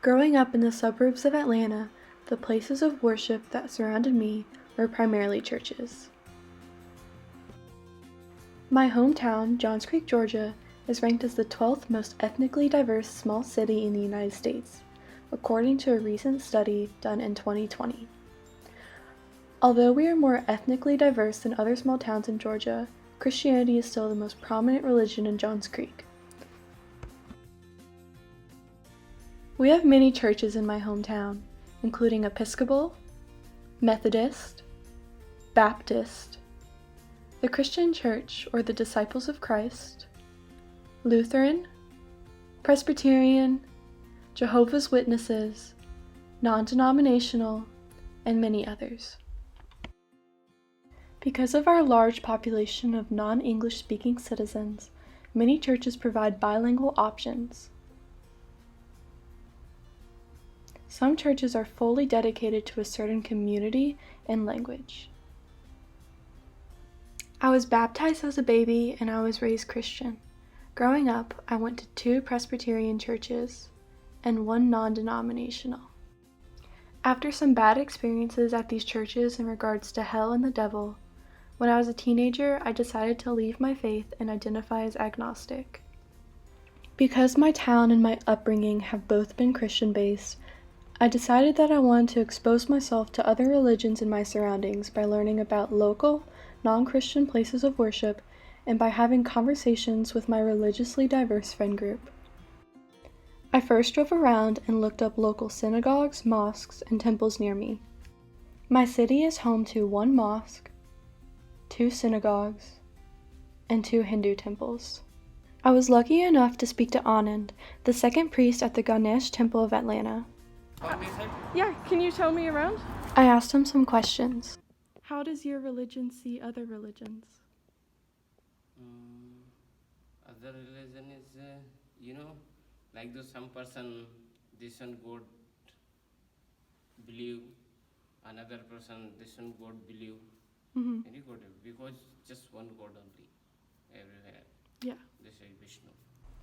Growing up in the suburbs of Atlanta, the places of worship that surrounded me were primarily churches. My hometown, Johns Creek, Georgia, is ranked as the 12th most ethnically diverse small city in the United States, according to a recent study done in 2020. Although we are more ethnically diverse than other small towns in Georgia, Christianity is still the most prominent religion in Johns Creek. We have many churches in my hometown, including Episcopal, Methodist, Baptist, the Christian Church or the Disciples of Christ, Lutheran, Presbyterian, Jehovah's Witnesses, non-denominational, and many others. Because of our large population of non-English speaking citizens, many churches provide bilingual options. Some churches are fully dedicated to a certain community and language. I was baptized as a baby and I was raised Christian. Growing up, I went to 2 Presbyterian churches and 1 non-denominational. After some bad experiences at these churches in regards to hell and the devil, when I was a teenager, I decided to leave my faith and identify as agnostic. Because my town and my upbringing have both been Christian-based, I decided that I wanted to expose myself to other religions in my surroundings by learning about local, non-Christian places of worship and by having conversations with my religiously diverse friend group. I first drove around and looked up local synagogues, mosques, and temples near me. My city is home to 1 mosque, 2 synagogues, and 2 Hindu temples. I was lucky enough to speak to Anand, the second priest at the Ganesh Temple of Atlanta. Yeah, can you show me around? I asked him some questions. How does your religion see other religions? Other religion is, like though some person, this one God believe, another person, this one God believe, any God, because just one God only, everywhere. Yeah. They say Vishnu.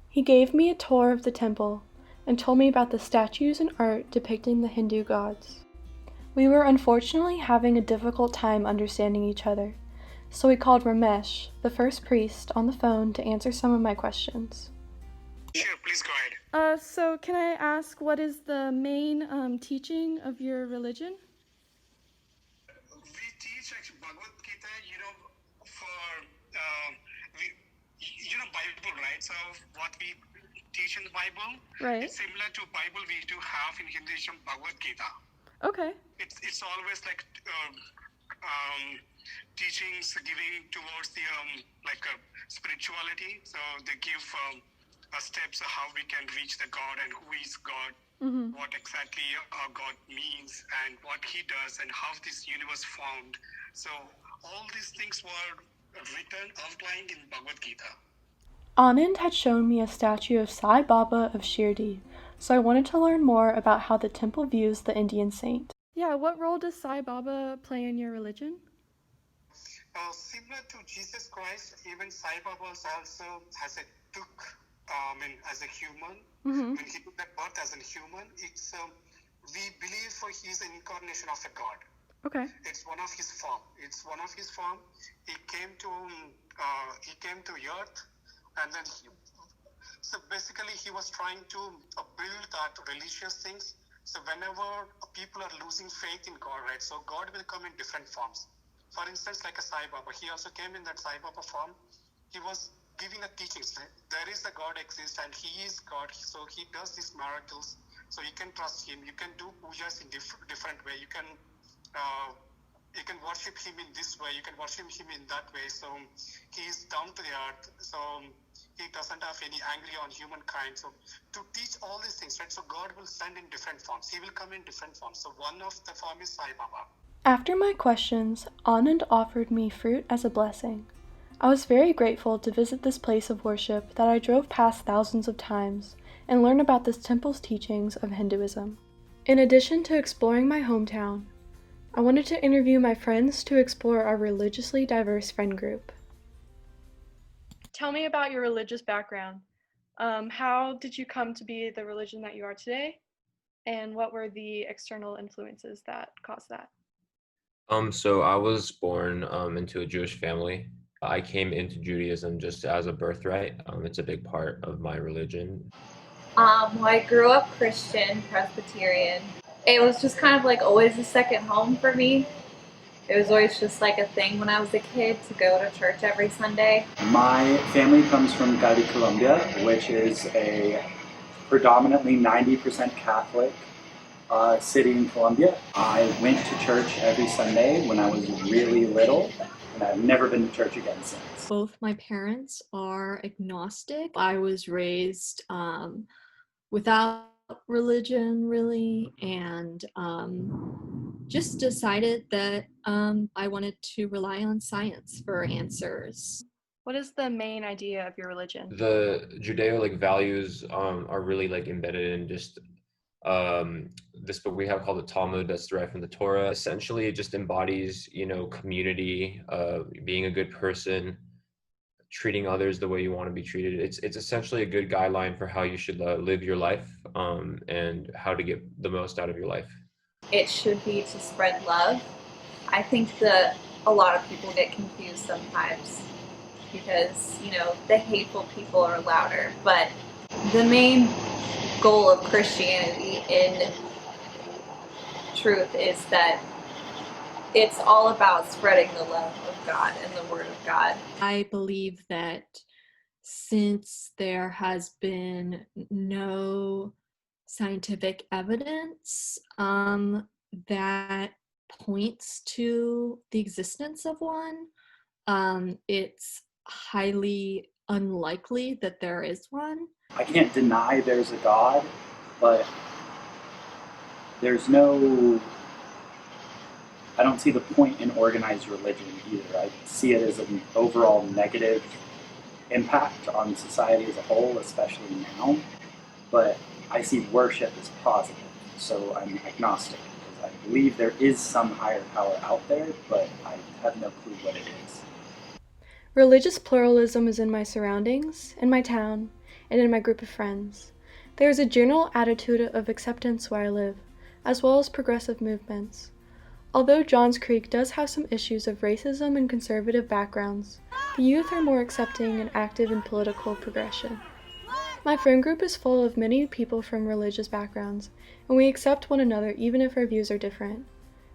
He gave me a tour of the temple and told me about the statues and art depicting the Hindu gods. We were unfortunately having a difficult time understanding each other, so we called Ramesh, the first priest, on the phone to answer some of my questions. Sure, please go ahead. So can I ask, what is the main teaching of your religion? We teach actually Bhagavad Gita, for Bible, right? So what we teach in the Bible, Right. it's similar to Bible we do have in Hinduism, Bhagavad Gita. Okay. It's always like teachings giving towards the spirituality. So they give steps of how we can reach the God and who is God, what exactly God means and what He does and how this universe formed. So all these things were written, outlined in Bhagavad Gita. Anand had shown me a statue of Sai Baba of Shirdi, so I wanted to learn more about how the temple views the Indian saint. Yeah, what role does Sai Baba play in your religion? Similar to Jesus Christ, even Sai Baba also has as a human. When he took that birth as a human, we believe he's an incarnation of a God. Okay. It's one of his form. He came to earth, and then so basically he was trying to build that religious things. So whenever people are losing faith in God, right? So God will come in different forms. For instance, like a Sai Baba, he also came in that Sai Baba form. He was giving a teachings. There is a God exists and He is God. So He does these miracles. So you can trust Him. You can do pujas in different way. You can worship Him in this way. You can worship Him in that way. So He is down to the earth. So He doesn't have any anger on humankind. So to teach all these things, right? So God will send in different forms. He will come in different forms. So one of the form is Sai Baba. After my questions, Anand offered me fruit as a blessing. I was very grateful to visit this place of worship that I drove past thousands of times and learn about this temple's teachings of Hinduism. In addition to exploring my hometown, I wanted to interview my friends to explore our religiously diverse friend group. Tell me about your religious background. How did you come to be the religion that you are today? And what were the external influences that caused that? So I was born into a Jewish family. I came into Judaism just as a birthright. It's a big part of my religion. Well, I grew up Christian, Presbyterian. It was just kind of like always a second home for me. It was always just like a thing when I was a kid to go to church every Sunday. My family comes from Cali, Colombia, which is a predominantly 90% Catholic city in Colombia. I went to church every Sunday when I was really little, and I've never been to church again since. Both my parents are agnostic. I was raised without religion, really, and just decided that I wanted to rely on science for answers. What is the main idea of your religion? The Judeo values are really embedded in just this book we have called the Talmud that's derived from the Torah. Essentially, it just embodies community, being a good person, treating others the way you want to be treated. It's essentially a good guideline for how you should live your life and how to get the most out of your life. It should be to spread love. I think that a lot of people get confused sometimes because, the hateful people are louder. But the main goal of Christianity in truth is that it's all about spreading the love of God and the Word of God. I believe that since there has been no scientific evidence that points to the existence of one, it's highly unlikely that there is one. I can't deny there's a God, but I don't see the point in organized religion either. I see it as an overall negative impact on society as a whole, especially now. But I see worship as positive, so I'm agnostic because I believe there is some higher power out there, but I have no clue what it is. Religious pluralism is in my surroundings, in my town, and in my group of friends. There is a general attitude of acceptance where I live, as well as progressive movements. Although Johns Creek does have some issues of racism and conservative backgrounds, the youth are more accepting and active in political progression. My friend group is full of many people from religious backgrounds, and we accept one another even if our views are different.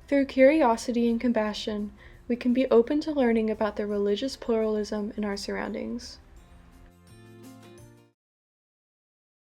Through curiosity and compassion, we can be open to learning about the religious pluralism in our surroundings.